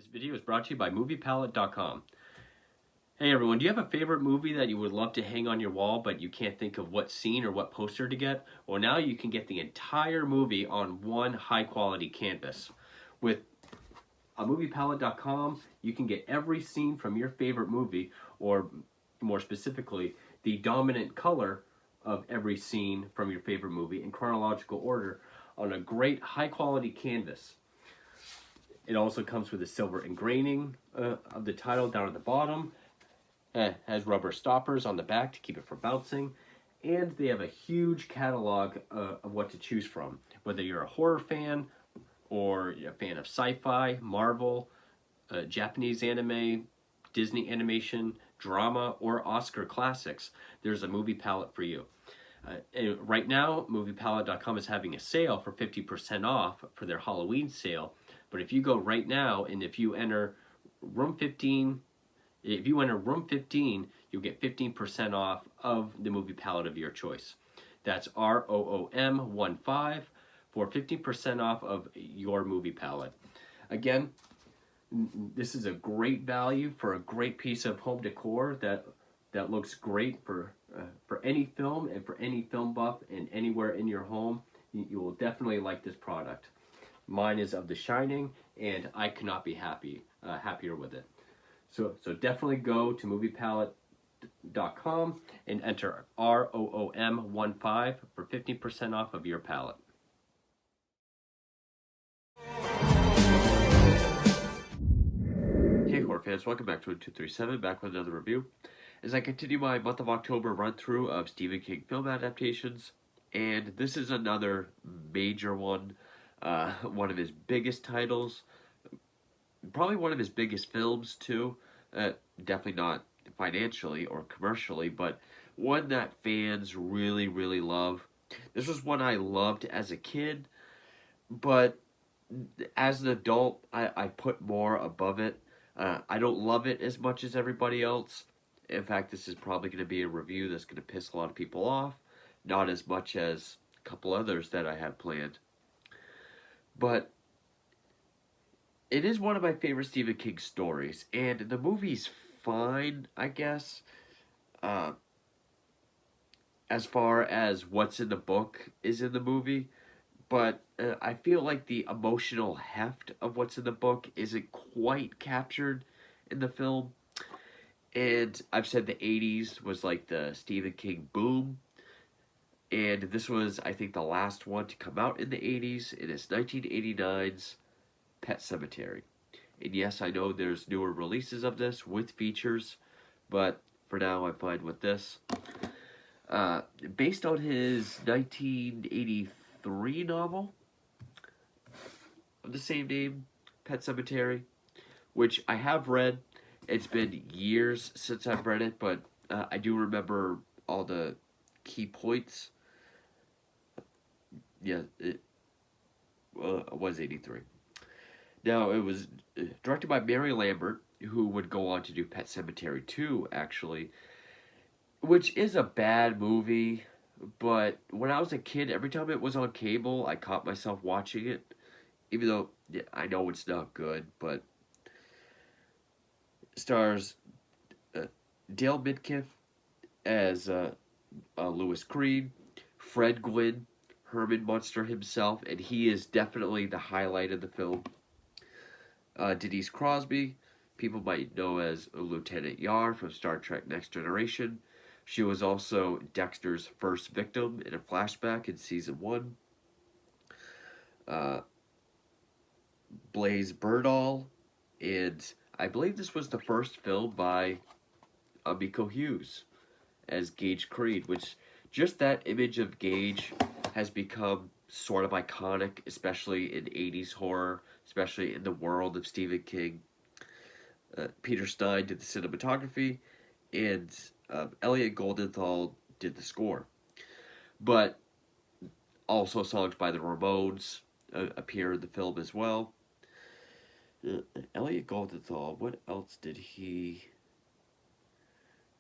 This video is brought to you by MoviePalette.com. Hey everyone, do you have a favorite movie that you would love to hang on your wall but you can't think of what scene or what poster to get? Well, now you can get the entire movie on one high quality canvas. With MoviePalette.com, you can get every scene from your favorite movie, or more specifically, the dominant color of every scene from your favorite movie in chronological order on a great high quality canvas. It also comes with a silver engraving of the title down at the bottom. Has rubber stoppers on the back to keep it from bouncing. And they have a huge catalog of what to choose from. Whether you're a horror fan, or a fan of sci-fi, Marvel, Japanese anime, Disney animation, drama, or Oscar classics, there's a movie palette for you. And right now, MoviePalette.com is having a sale for 50% off for their Halloween sale. But if you go right now, and if you enter room 15, you'll get 15% off of the movie palette of your choice. That's ROOM15 for 15% off of your movie palette. Again, this is a great value for a great piece of home decor that looks great for any film and for any film buff and anywhere in your home. You will definitely like this product. Mine is of The Shining, and I could not be happier with it. So definitely go to MoviePalette.com and enter ROOM15 for 15% off of your palette. Hey horror fans, welcome back to 1237, back with another review. As I continue my month of October run through of Stephen King film adaptations, and this is another major one. One of his biggest titles, probably one of his biggest films too, definitely not financially or commercially, but one that fans really, really love. This was one I loved as a kid, but as an adult, I put more above it. I don't love it as much as everybody else. In fact, this is probably going to be a review that's going to piss a lot of people off, not as much as a couple others that I have planned. But it is one of my favorite Stephen King stories, and the movie's fine, I guess, as far as what's in the book is in the movie, but I feel like the emotional heft of what's in the book isn't quite captured in the film. And I've said the 80s was like the Stephen King boom, and this was, I think, the last one to come out in the 80s. It is 1989's Pet Sematary. And yes, I know there's newer releases of this with features, but for now I'm fine with this. Based on his 1983 novel of the same name, Pet Sematary, which I have read. It's been years since I've read it, but I do remember all the key points. Yeah, it was 83. Now, it was directed by Mary Lambert, who would go on to do Pet Sematary 2, actually, which is a bad movie, but when I was a kid, every time it was on cable, I caught myself watching it, even though I know it's not good, but it stars Dale Midkiff as Lewis Creed, Fred Gwynn, Herman Munster himself, and he is definitely the highlight of the film. Denise Crosby, people might know as Lieutenant Yar from Star Trek Next Generation. She was also Dexter's first victim in a flashback in Season 1. Blaise Berdal, and I believe this was the first film by Miko Hughes as Gage Creed, which just that image of Gage has become sort of iconic, especially in 80s horror, especially in the world of Stephen King. Peter Stein did the cinematography, and Elliot Goldenthal did the score. But also songs by the Ramones appear in the film as well. Elliot Goldenthal, what else did he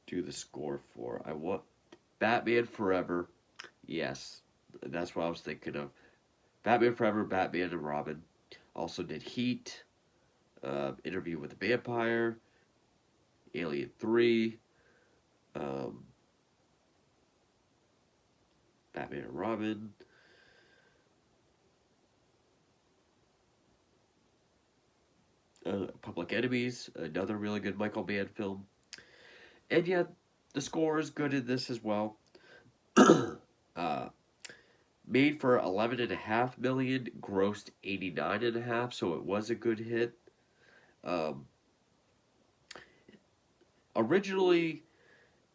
do the score for? I want Batman Forever. Yes, that's what I was thinking of. Batman Forever, Batman and Robin. Also did Heat, Interview with the Vampire, Alien 3, um, Batman and Robin, Public Enemies, another really good Michael Mann film. And yeah, the score is good in this as well. uh, Made for 11.5 million, grossed 89.5, so it was a good hit. Um, Originally,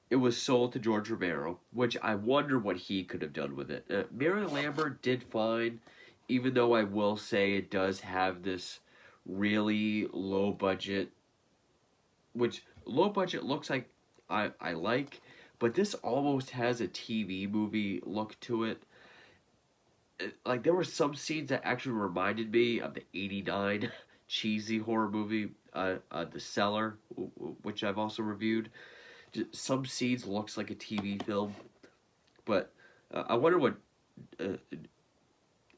it was sold to George Romero, which I wonder what he could have done with it. Mary Lambert did fine, even though I will say it does have this really low budget, which low budget looks like I like, but this almost has a TV movie look to it. Like there were some scenes that actually reminded me of the '89 cheesy horror movie, The Cellar, which I've also reviewed. Some scenes looks like a TV film, but I wonder what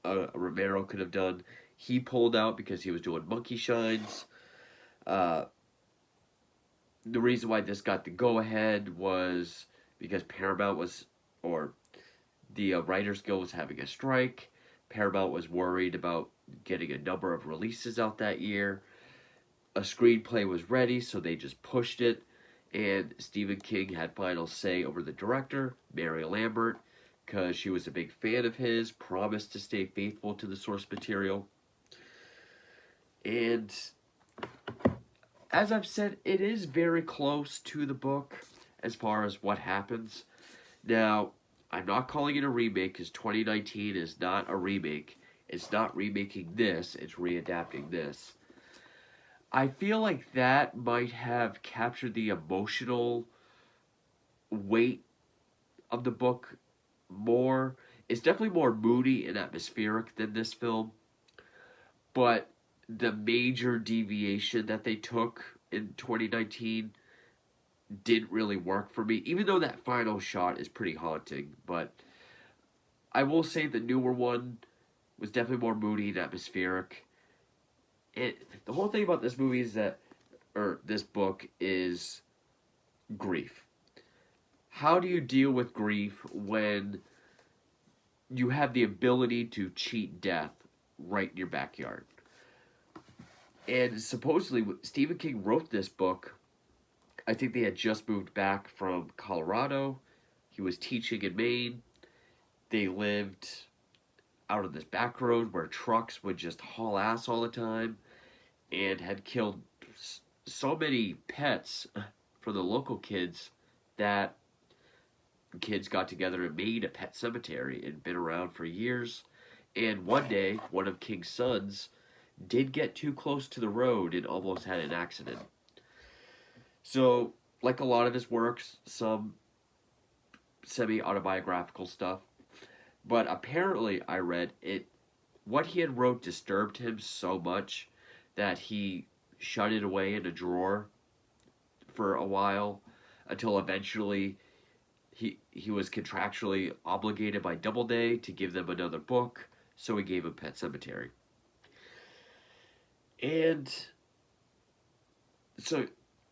uh, Romero could have done. He pulled out because he was doing Monkey Shines. Uh, the reason why this got the go ahead was because Paramount was, or the Writers Guild was having a strike. Paramount was worried about getting a number of releases out that year. A screenplay was ready, so they just pushed it. And Stephen King had final say over the director, Mary Lambert, because she was a big fan of his, promised to stay faithful to the source material. And as I've said, it is very close to the book as far as what happens. Now, I'm not calling it a remake because 2019 is not a remake. It's not remaking this, it's readapting this. I feel like that might have captured the emotional weight of the book more. It's definitely more moody and atmospheric than this film, but the major deviation that they took in 2019 didn't really work for me, even though that final shot is pretty haunting. But I will say the newer one was definitely more moody and atmospheric. The whole thing about this movie is that, or this book, is grief. How do you deal with grief when you have the ability to cheat death right in your backyard? And supposedly, Stephen King wrote this book. I think they had just moved back from Colorado. He was teaching in Maine. They lived out on this back road where trucks would just haul ass all the time, and had killed so many pets for the local kids that kids got together and made a pet cemetery and been around for years. And one day, one of King's sons did get too close to the road and almost had an accident. So, like a lot of his works, some semi-autobiographical stuff, but apparently I read it, what he had wrote disturbed him so much that he shut it away in a drawer for a while until eventually he was contractually obligated by Doubleday to give them another book, so he gave him Pet Sematary. And so,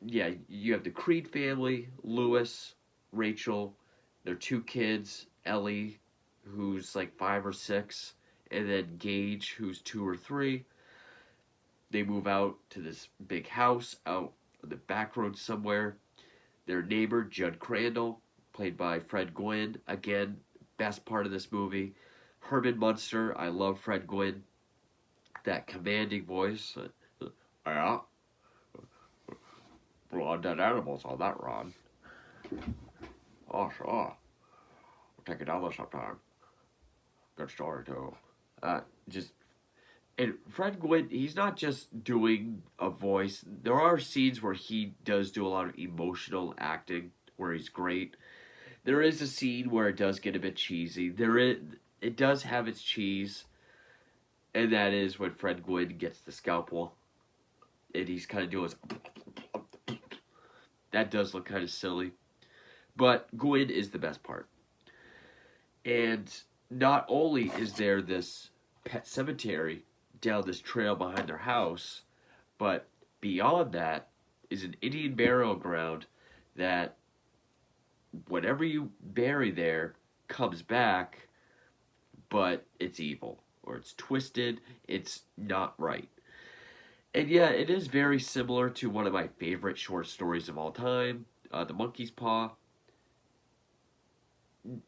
yeah, you have the Creed family, Lewis, Rachel, their two kids, Ellie, who's like 5 or 6, and then Gage, who's 2 or 3. They move out to this big house out on the back road somewhere. Their neighbor, Judd Crandall, played by Fred Gwynne. Again, best part of this movie. Herman Munster, I love Fred Gwynne. That commanding voice. Yeah, blood dead animals on that run. Oh, sure. We'll take it down there sometime. Good story, too. Just And Fred Gwynne, he's not just doing a voice. There are scenes where he does do a lot of emotional acting, where he's great. There is a scene where it does get a bit cheesy. It does have its cheese, and that is when Fred Gwynne gets the scalpel, and he's kind of doing his... That does look kind of silly. But Gwynne is the best part. And not only is there this pet cemetery down this trail behind their house, But beyond that is an Indian burial ground that whatever you bury there comes back, but it's evil or it's twisted, it's not right. And yeah, it is very similar to one of my favorite short stories of all time, The Monkey's Paw.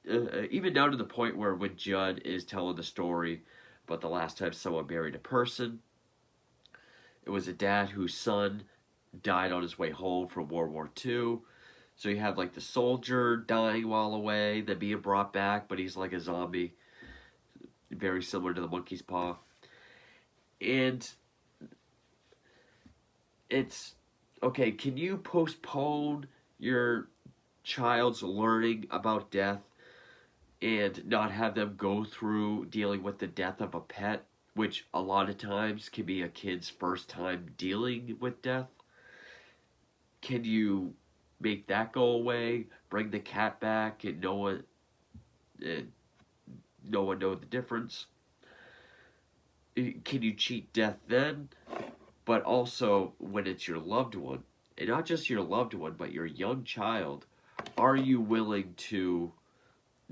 Even down to the point where when Judd is telling the story about the last time someone buried a person, it was a dad whose son died on his way home from World War II. So you have like the soldier dying while away, then being brought back, but he's like a zombie, very similar to the monkey's paw. And it's okay, can you postpone your child's learning about death and not have them go through dealing with the death of a pet, which a lot of times can be a kid's first time dealing with death? Can you make that go away? Bring the cat back and uh, no one know the difference? Can you cheat death then? But also when it's your loved one, and not just your loved one, but your young child, are you willing to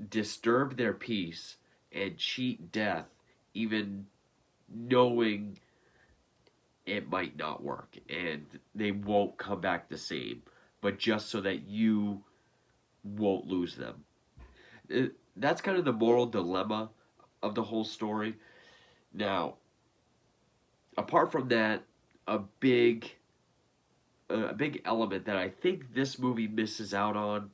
disturb their peace and cheat death, even knowing it might not work and they won't come back the same, but just so that you won't lose them? That's kind of the moral dilemma of the whole story. Now, apart from that, a big a big element that I think this movie misses out on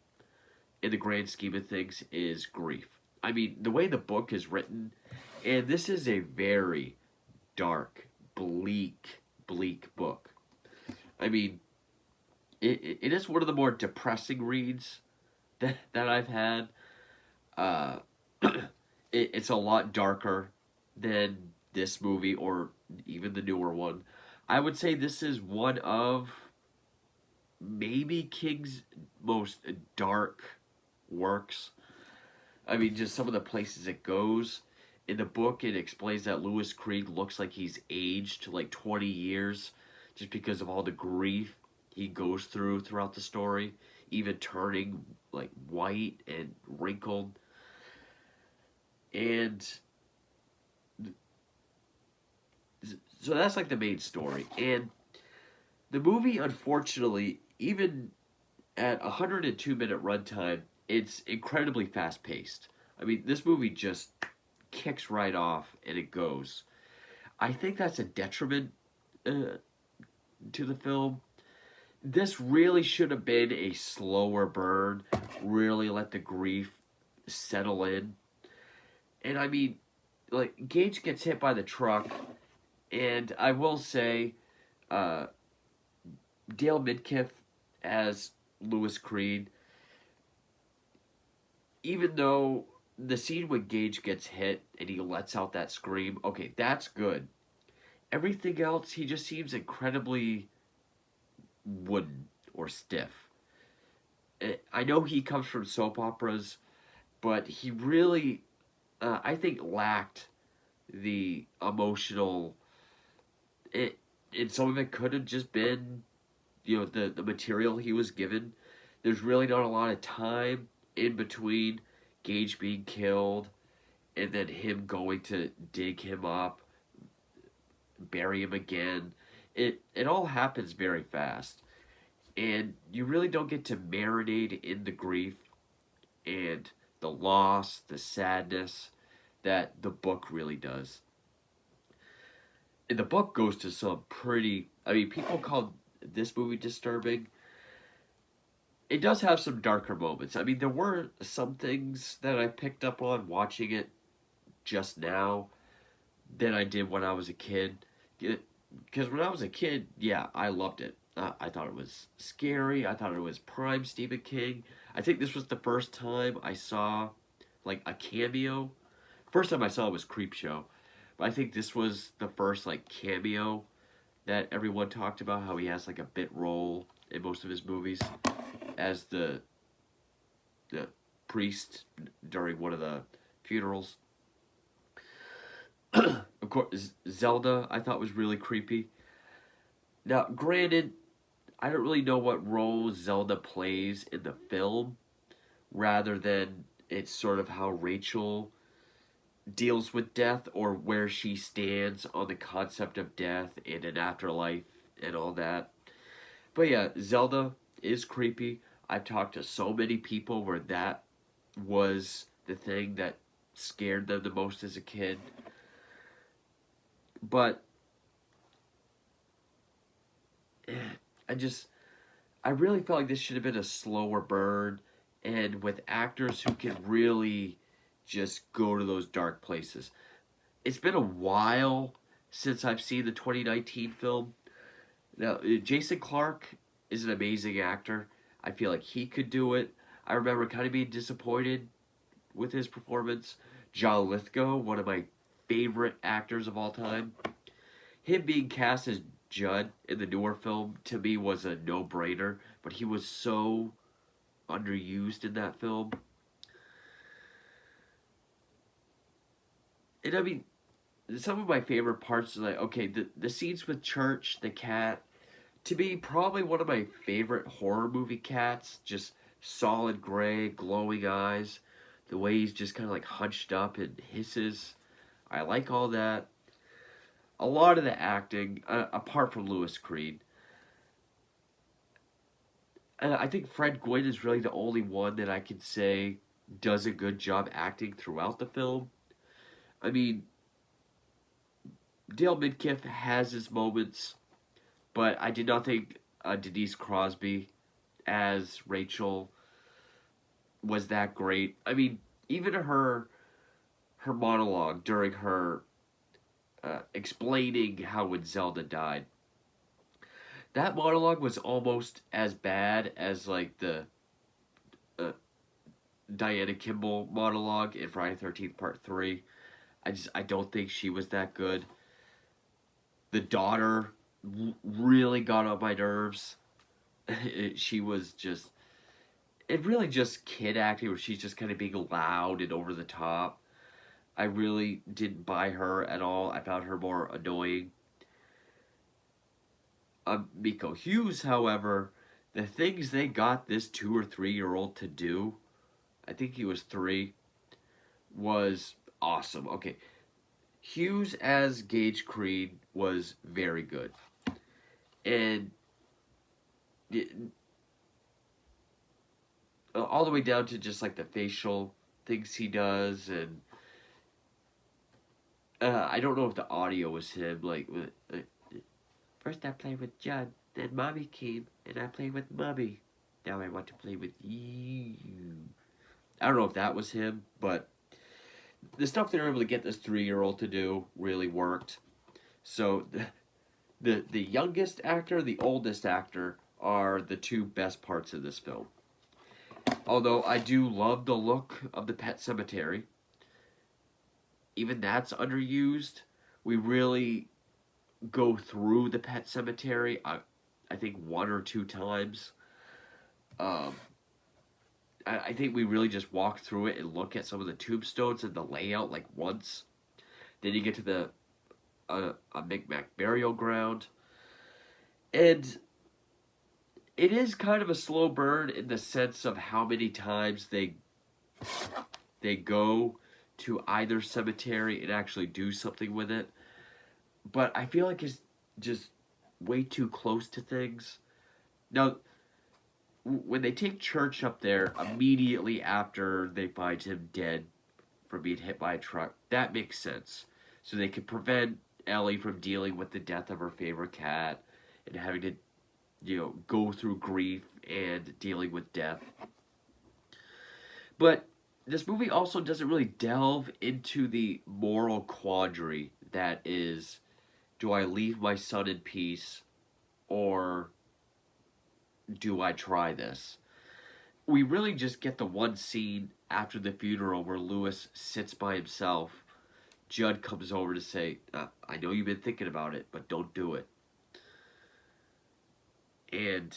in the grand scheme of things is grief. I mean, the way the book is written, and this is a very dark, bleak book. I mean, it is one of the more depressing reads that I've had. Uh, it's a lot darker than this movie or even the newer one. I would say this is one of maybe King's most dark works. I mean, just some of the places it goes. In the book, it explains that Lewis Krieg looks like he's aged like 20 years just because of all the grief he goes through throughout the story, even turning like white and wrinkled. And so that's like the main story. And the movie, unfortunately, even at 102-minute runtime, it's incredibly fast paced. I mean, this movie just kicks right off and it goes. I think that's a detriment to the film. This really should have been a slower burn, really let the grief settle in. And I mean, like, Gage gets hit by the truck, and I will say, uh, Dale Midkiff as Lewis Creed, even though the scene when Gage gets hit and he lets out that scream, okay, that's good. Everything else, he just seems incredibly wooden or stiff. I know he comes from soap operas, but he really, I think, lacked the emotional. It and some of it could have just been, the material he was given. There's really not a lot of time in between Gage being killed and then him going to dig him up, bury him again. It all happens very fast. And you really don't get to marinate in the grief and the loss, the sadness that the book really does. And the book goes to some pretty, I mean, people call this movie disturbing. It does have some darker moments. I mean, there were some things that I picked up on watching it just now than I did when I was a kid. Because when I was a kid, yeah, I loved it. I thought it was scary. I thought it was prime Stephen King. I think this was the first time I saw like a cameo. First time I saw it was Creepshow, but I think this was the first like cameo that everyone talked about. How he has like a bit role in most of his movies as the priest during one of the funerals. Of course, Zelda I thought was really creepy. Now, granted, I don't really know what role Zelda plays in the film, rather than it's sort of how Rachel deals with death or where she stands on the concept of death and an afterlife and all that. But yeah, Zelda is creepy. I've talked to so many people where that was the thing that scared them the most as a kid. But I just, I really felt like this should have been a slower burn and with actors who can really just go to those dark places. It's been a while since I've seen the 2019 film. Now, Jason Clarke is an amazing actor. I feel like he could do it. I remember kind of being disappointed with his performance. John Lithgow, one of my favorite actors of all time. Him being cast as Judd in the newer film to me was a no-brainer, but he was so underused in that film. And I mean, some of my favorite parts are like, okay, the scenes with Church, the cat, to me, probably one of my favorite horror movie cats. Just solid gray, glowing eyes. The way he's just kind of like hunched up and hisses. I like all that. A lot of the acting, apart from Lewis Creed. I think Fred Gwynne is really the only one that I can say does a good job acting throughout the film. I mean, Dale Midkiff has his moments, but I did not think Denise Crosby as Rachel was that great. I mean, even her monologue during her explaining how when Zelda died, that monologue was almost as bad as like the uh, Diana Kimball monologue in Friday 13th Part 3. I don't think she was that good. The daughter really got on my nerves. She was just it really just kid acting where she's just kind of being loud and over the top. I really didn't buy her at all. I found her more annoying. Miko Hughes, however, the things they got this 2 or 3 year old to do, I think he was 3, was awesome. Okay, Hughes as Gage Creed was very good. And it, all the way down to just like the facial things he does, and I don't know if the audio was him. First I played with Judd, then Mommy came, and I played with Mommy. Now I want to play with you. I don't know if that was him, but the stuff they were able to get this 3-year-old to do really worked. So the youngest actor, the oldest actor are the two best parts of this film. Although I do love the look of the Pet Sematary. Even that's underused. We really go through the Pet Sematary, I think 1 or 2 times. Um, I think we really just walk through it and look at some of the tombstones and the layout like once. Then you get to the a Micmac burial ground, and it is kind of a slow burn in the sense of how many times they go to either cemetery and actually do something with it. But I feel like it's just way too close to things. Now, when they take Church up there immediately after they find him dead from being hit by a truck, that makes sense. So they can prevent Ellie from dealing with the death of her favorite cat and having to, go through grief and dealing with death. But this movie also doesn't really delve into the moral quandary that is, do I leave my son in peace or do I try this? We really just get the one scene after the funeral where Lewis sits by himself. Judd comes over to say, I know you've been thinking about it, but don't do it. And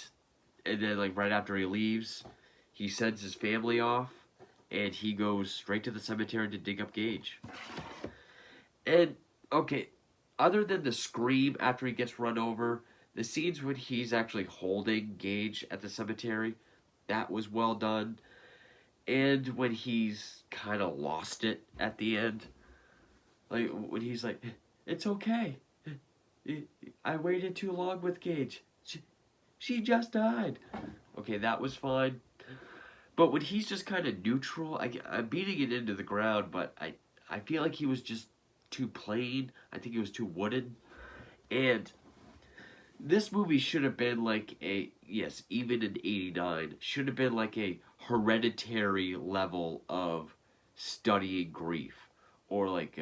then like right after he leaves, he sends his family off and he goes straight to the cemetery to dig up Gage. And okay, other than the scream after he gets run over, The scenes when he's actually holding Gage at the cemetery, that was well done. And when he's kind of lost it at the end, like when he's like, "It's okay. I waited too long with Gage. She just died." Okay, that was fine. But when he's just kind of neutral, I'm beating it into the ground, but I feel like he was just too plain. I think he was too wooden. And this movie should have been like a, yes, even in '89, should have been like a Hereditary level of studying grief, or like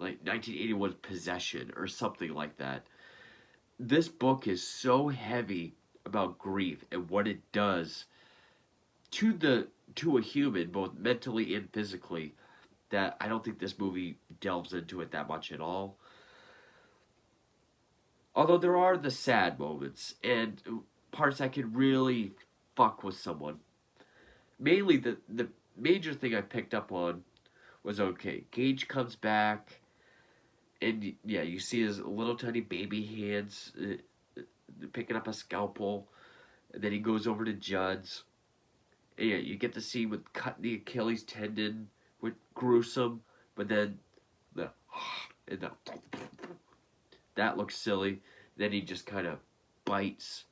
1981's Possession or something like that. This book is so heavy about grief and what it does to a human, both mentally and physically, that I don't think this movie delves into it that much at all. Although there are the sad moments and parts that could really fuck with someone. Mainly the major thing I picked up on was, okay, Gage comes back, and yeah, you see his little tiny baby hands picking up a scalpel, and then he goes over to Judd's. And yeah, you get the scene with cutting the Achilles tendon, with gruesome, but then the and the that looks silly. Then he just kind of bites.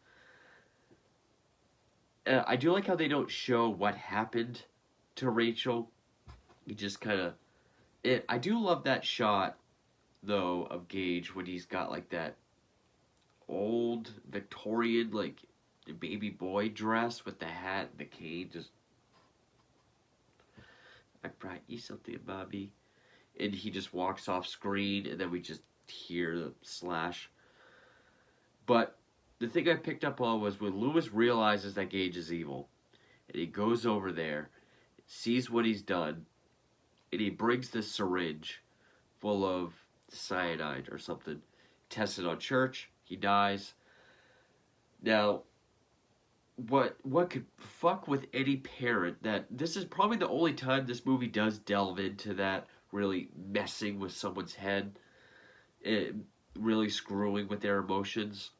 I do like how they don't show what happened to Rachel. He just kind of. I do love that shot though of Gage when he's got like that old Victorian like baby boy dress with the hat and the cane. Just, I brought you something, Bobby. And he just walks off screen, and then we just hear the slash. But the thing I picked up on was when Loomis realizes that Gage is evil, and he goes over there, sees what he's done, and he brings this syringe full of cyanide or something, tests it on Church, he dies. Now, what could fuck with any parent, that this is probably the only time this movie does delve into that, really messing with someone's head, it, really screwing with their emotions,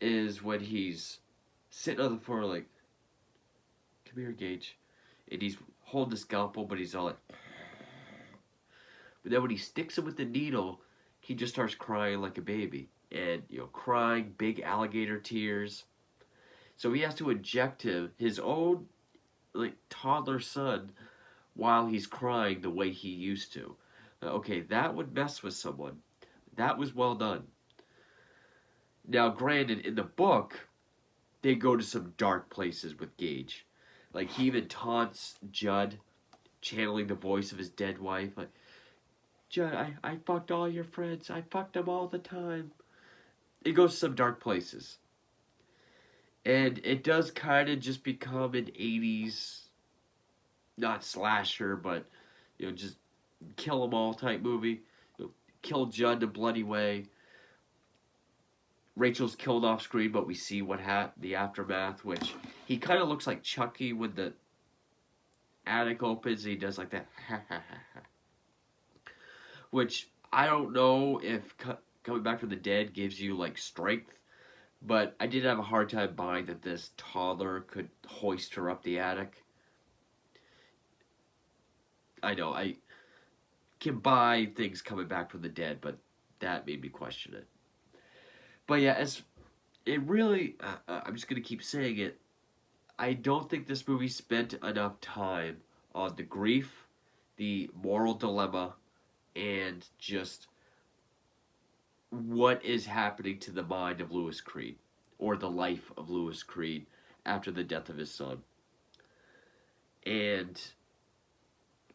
is when he's sitting on the floor like, "Come here, Gage," and he's holding the scalpel, but he's all like, but then when he sticks him with the needle, he just starts crying like a baby, and crying big alligator tears. So he has to inject his own like toddler son while he's crying the way he used to. Okay, that would mess with someone. That was well done. Now, granted, in the book, they go to some dark places with Gage. Like, he even taunts Judd, channeling the voice of his dead wife. Like, "Judd, I fucked all your friends. I fucked them all the time." It goes to some dark places. And it does kind of just become an '80s, not slasher, but, just kill 'em all type movie. Kill Judd in a bloody way. Rachel's killed off screen, but we see the aftermath, which he kind of looks like Chucky when the attic opens. He does like that, which I don't know if coming back from the dead gives you like strength, but I did have a hard time buying that this toddler could hoist her up the attic. I know I can buy things coming back from the dead, but that made me question it. But yeah, as it really, I'm just gonna keep saying it. I don't think this movie spent enough time on the grief, the moral dilemma, and just what is happening to the mind of Louis Creed, or the life of Louis Creed after the death of his son. And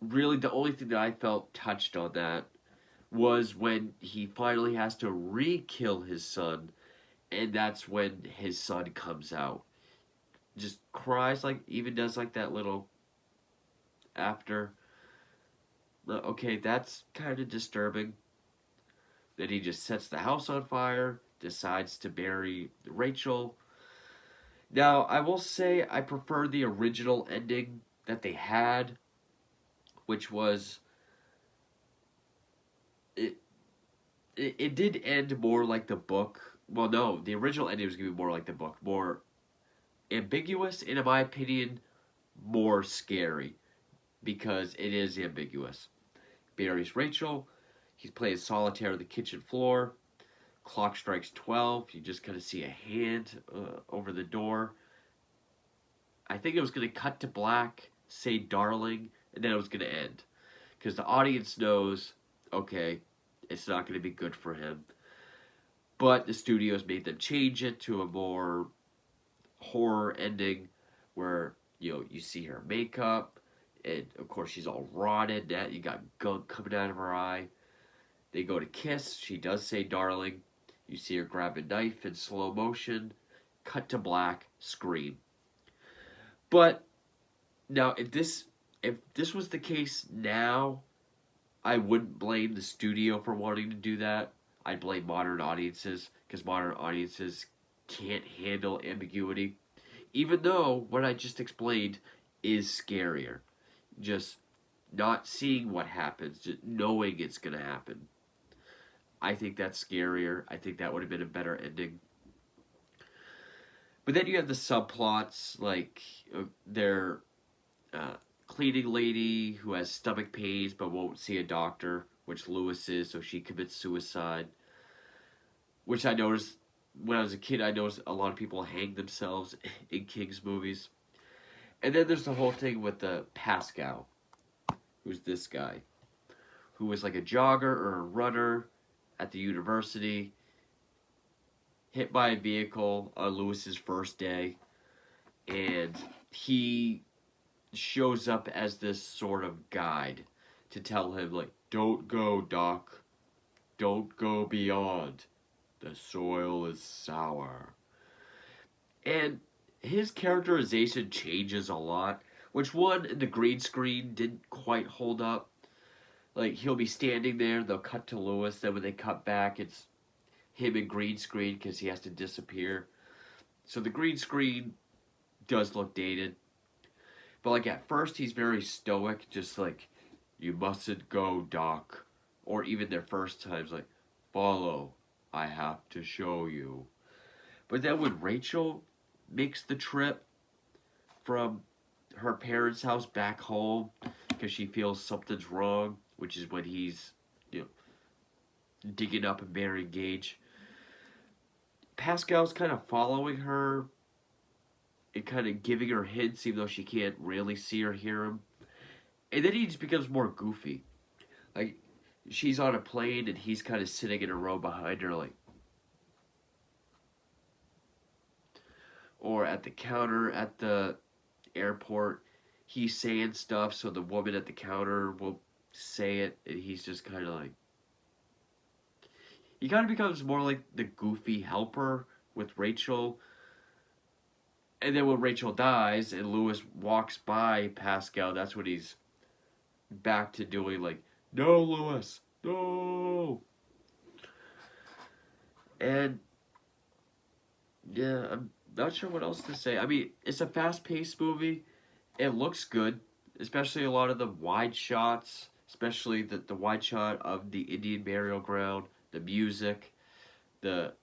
really, the only thing that I felt touched on that was when he finally has to re-kill his son, and that's when his son comes out. Just cries, like, even does like that little after. Okay, that's kind of disturbing. Then he just sets the house on fire, decides to bury Rachel. Now, I will say I prefer the original ending that they had, which was, it, it did end more like the book. Well, no, the original ending was going to be more like the book, more ambiguous, and in my opinion, more scary because it is ambiguous. Buries Rachel. He's playing solitaire on the kitchen floor. Clock strikes 12. You just kind of see a hand over the door. I think it was going to cut to black, say darling, and then it was going to end. Because the audience knows, okay, it's not going to be good for him. But the studios made them change it to a more horror ending where, you see her makeup, and of course she's all rotted. That you got gunk coming out of her eye. They go to kiss. She does say darling. You see her grab a knife in slow motion. Cut to black. Scream. But now, if this was the case now, I wouldn't blame the studio for wanting to do that. I'd blame modern audiences because modern audiences can't handle ambiguity. Even though what I just explained is scarier. Just not seeing what happens, just knowing it's going to happen. I think that's scarier. I think that would have been a better ending. But then you have the subplots, like their cleaning lady who has stomach pains but won't see a doctor, which Lewis is, so she commits suicide. Which I noticed when I was a kid, I noticed a lot of people hang themselves in King's movies. And then there's the whole thing with the Pascal, who's this guy, who was like a jogger or a runner at the university, hit by a vehicle on Lewis's first day, and he shows up as this sort of guide to tell him, like, don't go, Doc. Don't go beyond. The soil is sour. And his characterization changes a lot, which one in the green screen didn't quite hold up. Like, he'll be standing there, they'll cut to Lewis, then when they cut back, it's him in green screen because he has to disappear. So the green screen does look dated. But, like, at first, he's very stoic, just like, you mustn't go, Doc. Or even their first times, like, follow, I have to show you. But then when Rachel makes the trip from her parents' house back home because she feels something's wrong, which is when he's, digging up and marrying Gage, Pascal's kind of following her and kind of giving her hints, even though she can't really see or hear him. And then he just becomes more goofy. Like, she's on a plane and he's kind of sitting in a row behind her, like, or at the counter at the airport, he's saying stuff so the woman at the counter will say it, and he's just kind of like, he kind of becomes more like the goofy helper with Rachel. And then when Rachel dies and Lewis walks by Pascal, that's when he's back to doing like, no, Lewis, no. And yeah, I'm not sure what else to say. I mean, it's a fast-paced movie. It looks good, especially a lot of the wide shots, especially the wide shot of the Indian burial ground, the music, the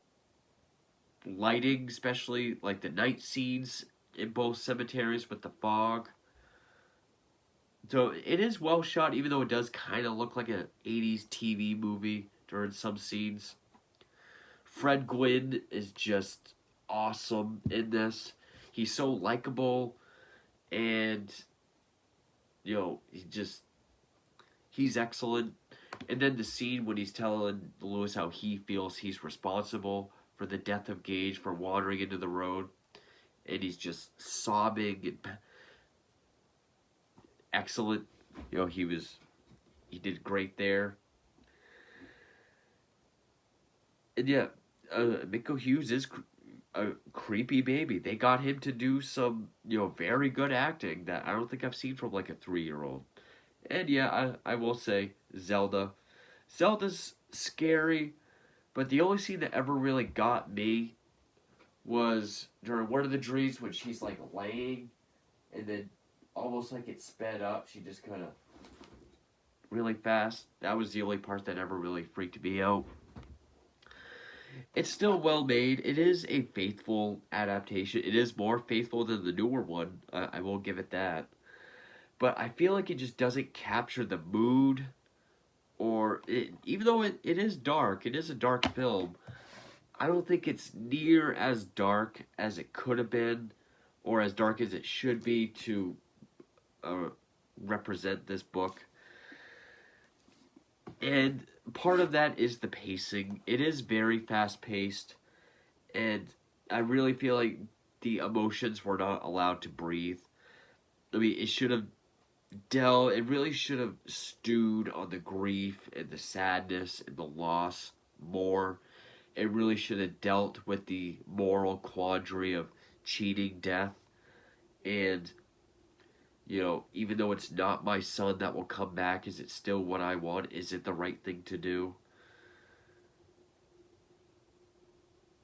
lighting, especially like the night scenes in both cemeteries with the fog. So it is well shot, even though it does kind of look like an 80s TV movie during some scenes. Fred Gwynn is just awesome in this. He's so likable, and he's excellent. And then the scene when he's telling Lewis how he feels he's responsible for the death of Gage for wandering into the road, and he's just sobbing and excellent. He did great there. And yeah, Miko Hughes is a creepy baby. They got him to do some, very good acting that I don't think I've seen from like a 3-year-old. And yeah, I will say Zelda. Zelda's scary, but the only scene that ever really got me was during one of the dreams when she's like laying, and then almost like it sped up. She just kind of really fast. That was the only part that ever really freaked me out. It's still well made. It is a faithful adaptation. It is more faithful than the newer one. I will give it that. But I feel like it just doesn't capture the mood, or even though it is dark, it is a dark film. I don't think it's near as dark as it could have been, or as dark as it should be to uh, represent this book. And part of that is the pacing. It is very fast paced, and I really feel like the emotions were not allowed to breathe. I mean, it really should have stewed on the grief and the sadness and the loss more. It really should have dealt with the moral quandary of cheating death. And, even though it's not my son that will come back, is it still what I want? Is it the right thing to do?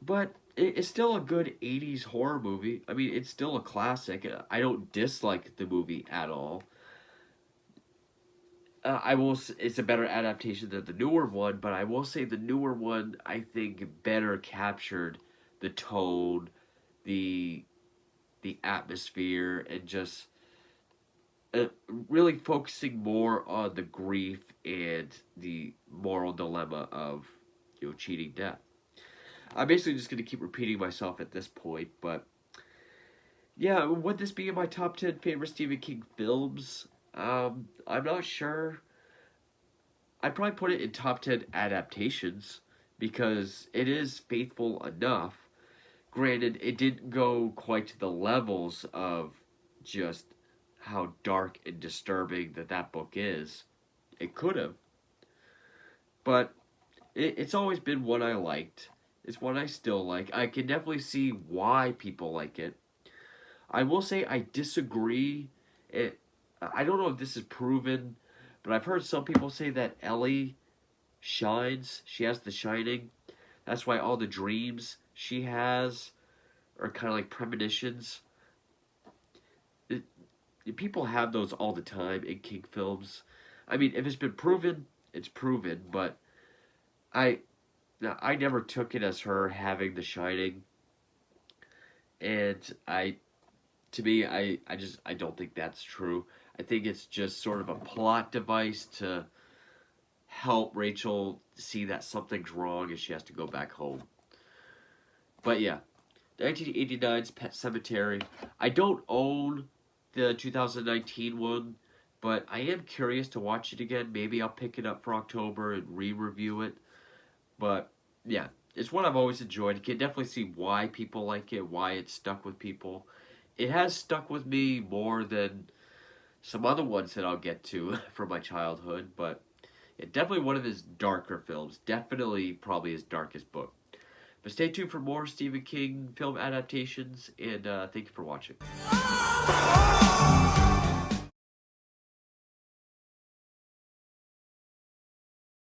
But it's still a good 80s horror movie. I mean, it's still a classic. I don't dislike the movie at all. It's a better adaptation than the newer one, but I will say the newer one, I think, better captured the tone, the the atmosphere, and just really focusing more on the grief and the moral dilemma of cheating death. I'm basically just going to keep repeating myself at this point, but yeah, would this be in my top 10 favorite Stephen King films? I'm not sure. I'd probably put it in top 10 adaptations because it is faithful enough. Granted, it didn't go quite to the levels of just how dark and disturbing that book is. It could have, but it's always been one I liked. It's one I still like. I can definitely see why people like it. I will say I disagree. I don't know if this is proven, but I've heard some people say that Ellie shines. She has the shining. That's why all the dreams she has are kind of like premonitions. It, People have those all the time in King films. I mean, if it's been proven, it's proven. But I, I never took it as her having the shining, and to me, I don't think that's true. I think it's just sort of a plot device to help Rachel see that something's wrong and she has to go back home. But yeah, 1989's Pet Sematary. I don't own the 2019 one, but I am curious to watch it again. Maybe I'll pick it up for October and re-review it. But yeah, it's one I've always enjoyed. You can definitely see why people like it, why it's stuck with people. It has stuck with me more than some other ones that I'll get to from my childhood, but definitely one of his darker films. Definitely probably his darkest book. But stay tuned for more Stephen King film adaptations, and thank you for watching.